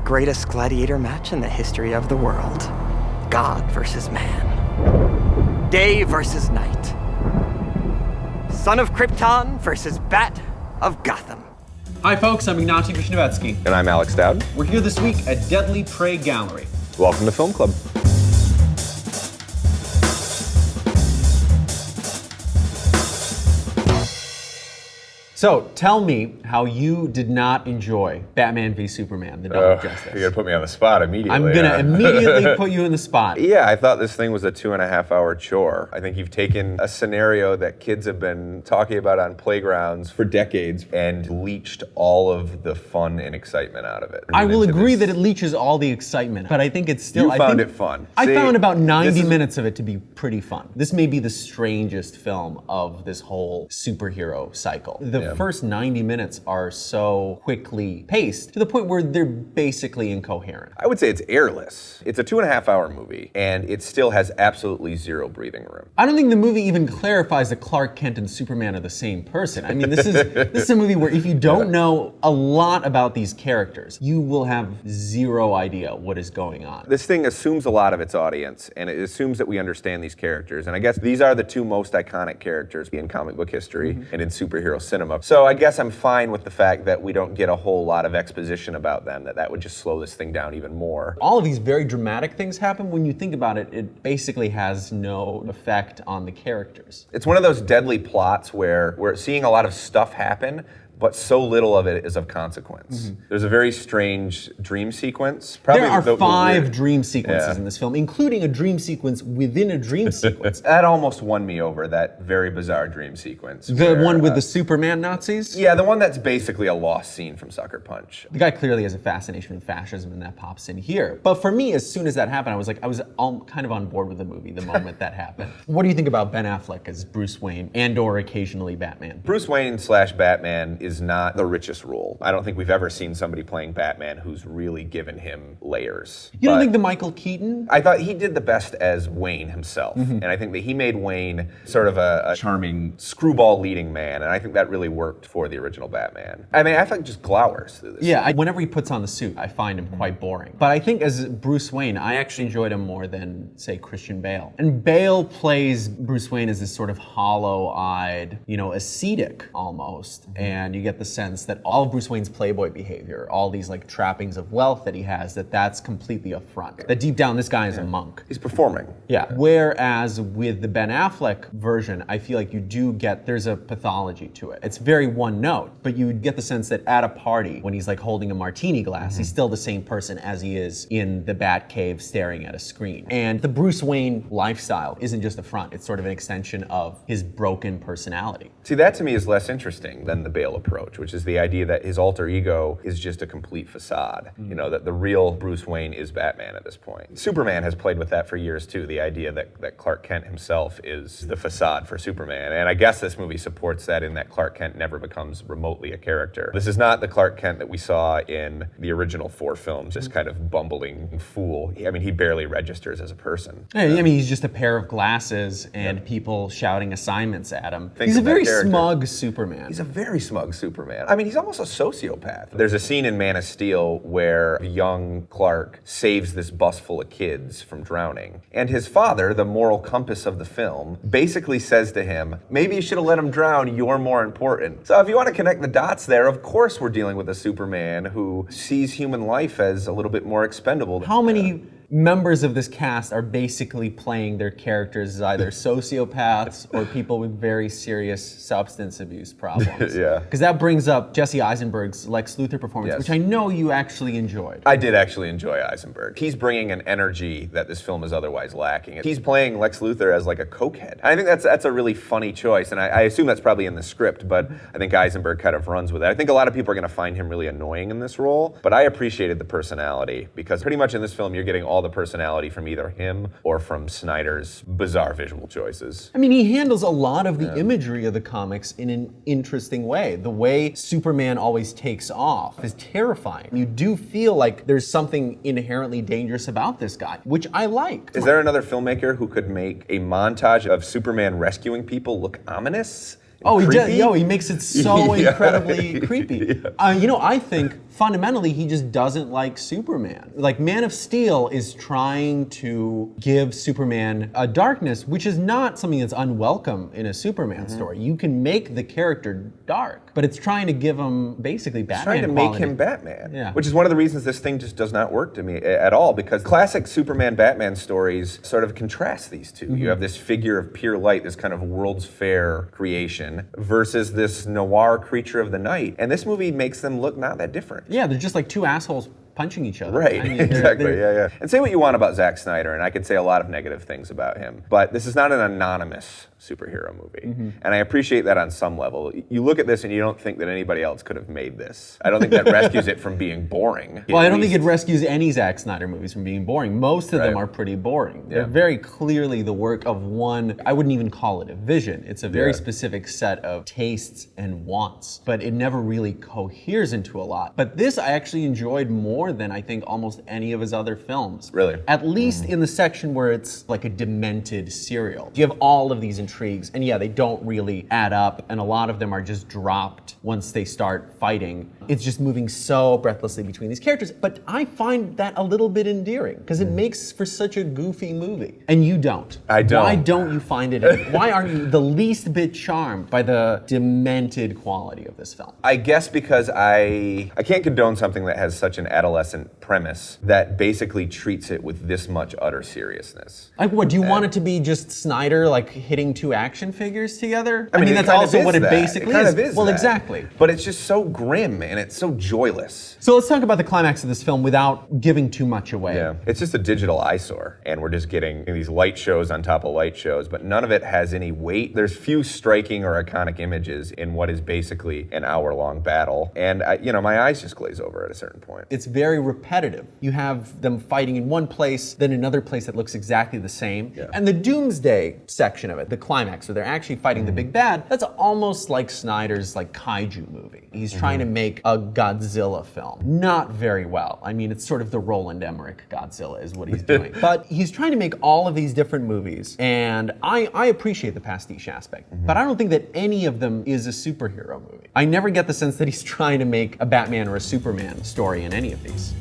greatest gladiator match in the history of the world. God versus man. Day versus night. Son of Krypton versus Bat of Gotham. Hi folks, I'm Ignacy Vishnevetsky. And I'm Alex Dowd. We're here this week at Deadly Prey Gallery. Welcome to Film Club. So, tell me how you did not enjoy Batman v Superman, The Dawn of Justice. You're going to put me on the spot immediately. I'm going to immediately put you in the spot. Yeah, I thought this thing was a 2.5-hour chore. I think you've taken a scenario that kids have been talking about on playgrounds for decades and leached all of the fun and excitement out of it. I will agree that it leaches all the excitement, but I think it's still... You found it fun. I found about 90 minutes of it to be pretty fun. This may be the strangest film of this whole superhero cycle. The first 90 minutes are so quickly paced to the point where they're basically incoherent. I would say it's airless. It's a 2.5-hour movie, and it still has absolutely zero breathing room. I don't think the movie even clarifies that Clark Kent and Superman are the same person. I mean, this is a movie where if you don't know a lot about these characters, you will have zero idea what is going on. This thing assumes a lot of its audience, and it assumes that we understand these characters. And I guess these are the two most iconic characters in comic book history and in superhero cinema. So I guess I'm fine with the fact that we don't get a whole lot of exposition about them, that would just slow this thing down even more. All of these very dramatic things happen. When you think about it, it basically has no effect on the characters. It's one of those deadly plots where we're seeing a lot of stuff happen, but so little of it is of consequence. There's a very strange dream sequence. There are 5 dream sequences in this film, including a dream sequence within a dream sequence. That almost won me over, that very bizarre dream sequence. The one with the Superman Nazis? Yeah, the one that's basically a lost scene from Sucker Punch. The guy clearly has a fascination with fascism, and that pops in here. But for me, as soon as that happened, I was kind of on board with the movie the moment that happened. What do you think about Ben Affleck as Bruce Wayne and/or occasionally Batman? Bruce Wayne / Batman is not the richest role. I don't think we've ever seen somebody playing Batman who's really given him layers. You don't think the Michael Keaton? I thought he did the best as Wayne himself. And I think that he made Wayne sort of a charming screwball leading man, and I think that really worked for the original Batman. I mean, Affleck just glowers through this. Yeah, whenever he puts on the suit, I find him quite boring. But I think as Bruce Wayne, I actually enjoyed him more than, say, Christian Bale. And Bale plays Bruce Wayne as this sort of hollow-eyed, ascetic almost, and you get the sense that all of Bruce Wayne's playboy behavior, all these like trappings of wealth that he has, that's completely a front. That deep down, this guy is a monk. He's performing. Yeah. Whereas with the Ben Affleck version, I feel like you do get, there's a pathology to it. It's very one note, but you get the sense that at a party, when he's like holding a martini glass, he's still the same person as he is in the Batcave staring at a screen. And the Bruce Wayne lifestyle isn't just a front, it's sort of an extension of his broken personality. See, that to me is less interesting than the Bale approach, which is the idea that his alter ego is just a complete facade. That the real Bruce Wayne is Batman at this point. Superman has played with that for years too, the idea that Clark Kent himself is the facade for Superman. And I guess this movie supports that in that Clark Kent never becomes remotely a character. This is not the Clark Kent that we saw in the original 4 films, this kind of bumbling fool. I mean, he barely registers as a person. I mean, he's just a pair of glasses and people shouting assignments at him. He's a very smug Superman. He's a very smug Superman. I mean, he's almost a sociopath. There's a scene in Man of Steel where young Clark saves this bus full of kids from drowning. And his father, the moral compass of the film, basically says to him, maybe you should have let him drown, you're more important. So if you want to connect the dots there, of course we're dealing with a Superman who sees human life as a little bit more expendable. How many members of this cast are basically playing their characters as either sociopaths or people with very serious substance abuse problems? Yeah. Because that brings up Jesse Eisenberg's Lex Luthor performance, which I know you actually enjoyed. I did actually enjoy Eisenberg. He's bringing an energy that this film is otherwise lacking. He's playing Lex Luthor as like a cokehead. I think that's a really funny choice, and I assume that's probably in the script, but I think Eisenberg kind of runs with it. I think a lot of people are going to find him really annoying in this role, but I appreciated the personality, because pretty much in this film you're getting all the personality from either him or from Snyder's bizarre visual choices. I mean, he handles a lot of the imagery of the comics in an interesting way. The way Superman always takes off is terrifying. You do feel like there's something inherently dangerous about this guy, which I like. Is there another filmmaker who could make a montage of Superman rescuing people look ominous? Oh, he does. He makes it so incredibly creepy. I think fundamentally he just doesn't like Superman. Like Man of Steel is trying to give Superman a darkness, which is not something that's unwelcome in a Superman story. You can make the character dark, but it's trying to give him basically Batman trying to quality. make him Batman. Yeah. Which is one of the reasons this thing just does not work to me at all, because classic Superman Batman stories sort of contrast these two. You have this figure of pure light, this kind of World's Fair creation, versus this noir creature of the night. And this movie makes them look not that different. Yeah, they're just like two assholes punching each other. Right, I mean, exactly, yeah. And say what you want about Zack Snyder, and I could say a lot of negative things about him, but this is not an anonymous superhero movie. And I appreciate that on some level. You look at this and you don't think that anybody else could have made this. I don't think that rescues it from being boring. Well, I don't think it rescues any Zack Snyder movies from being boring. Most of them Right. are pretty boring. They're very clearly the work of one, I wouldn't even call it a vision. It's a very specific set of tastes and wants, but it never really coheres into a lot. But this I actually enjoyed more than I think almost any of his other films. Really? At least in the section where it's like a demented serial. You have all of these intrigues, and yeah, they don't really add up, and a lot of them are just dropped once they start fighting. It's just moving so breathlessly between these characters, but I find that a little bit endearing, because it makes for such a goofy movie. And you don't. I don't. Why don't you find it? Why aren't you the least bit charmed by the demented quality of this film? I guess because I can't condone something that has such an adolescent premise that basically treats it with this much utter seriousness. Like what, do you want it to be just Snyder like hitting two action figures together? I mean, it that's kind of also is what it that. basically It kind is. of is Well, that. exactly. But it's just so grim and it's so joyless. So let's talk about the climax of this film without giving too much away. Yeah, it's just a digital eyesore, and we're just getting these light shows on top of light shows, but none of it has any weight. There's few striking or iconic images in what is basically an hour-long battle, and my eyes just glaze over at a certain point. It's very repetitive. You have them fighting in one place, then another place that looks exactly the same. Yeah. And the Doomsday section of it, the climax, where they're actually fighting the big bad, that's almost like Snyder's like kaiju movie. He's trying to make a Godzilla film. Not very well. I mean, it's sort of the Roland Emmerich Godzilla is what he's doing. But he's trying to make all of these different movies, and I appreciate the pastiche aspect, but I don't think that any of them is a superhero movie. I never get the sense that he's trying to make a Batman or a Superman story in any of these.